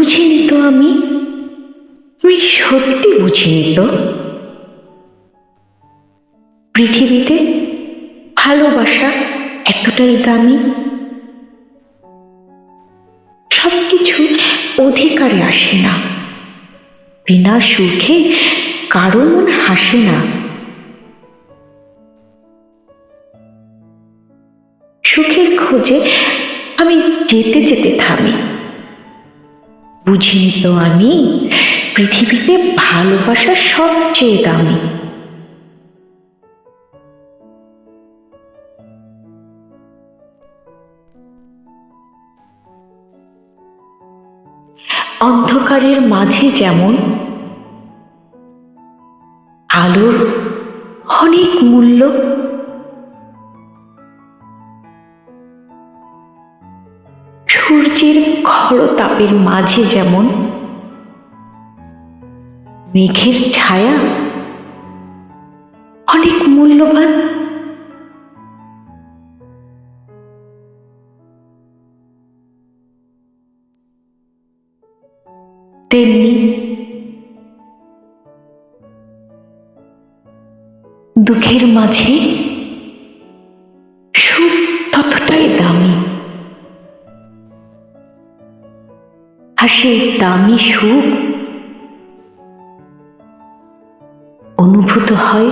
বুঝিনি তো আমি সত্যি বুঝিনি তো পৃথিবীতে ভালোবাসা এতটাই দামি। সবকিছু অধিকারে আসে না, বিনা সুখে কারো মন হাসে না। সুখের খোঁজে আমি যেতে যেতে থামি, বুঝিনি তো আমি পৃথিবীতে ভালোবাসা সবচেয়ে দামি। অন্ধকারের মাঝে যেমন আলোর অনেক মূল্য, সূর্যের খরতাপের মাঝে যেমন মেঘের ছায়া অনেক মূল্যবান, তেমনি দুঃখের মাঝে সুখ ততটাই দামি। আর সেই দামি সুখ অনুভূত হয়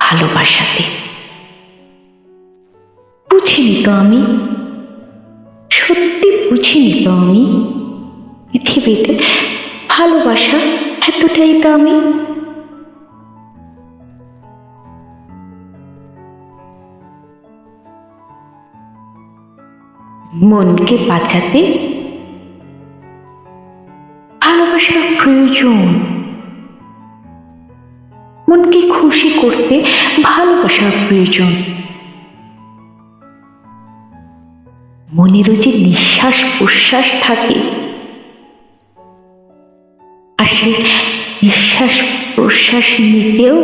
ভালোবাসাতে। বুঝিনি তো আমি, সত্যি বুঝিনি তো আমি পৃথিবীতে ভালোবাসা এতটাই দামি। মনকে বাঁচাতে ভালোবাসার প্রয়োজন, মনকে খুশি করতে ভালোবাসার প্রয়োজন। মনেরও যে নিঃশ্বাস প্রশ্বাস থাকে, আর সেই নিঃশ্বাস প্রশ্বাস নিতেও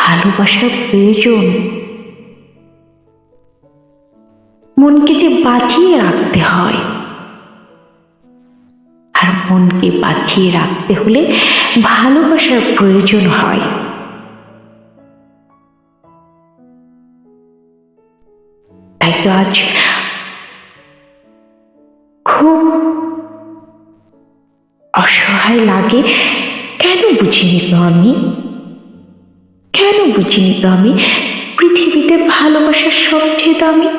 ভালোবাসার প্রয়োজন। মনকে যে বাঁচিয়ে রাখতে হয়, আর মনকে বাঁচিয়ে রাখতে হলে ভালোবাসার প্রয়োজন হয়। তাই তো আজ খুব অসহায় লাগে, কেন বুঝিনি তো আমি, কেন বুঝিনি তো আমি পৃথিবীতে ভালোবাসার সবচেয়ে দামি।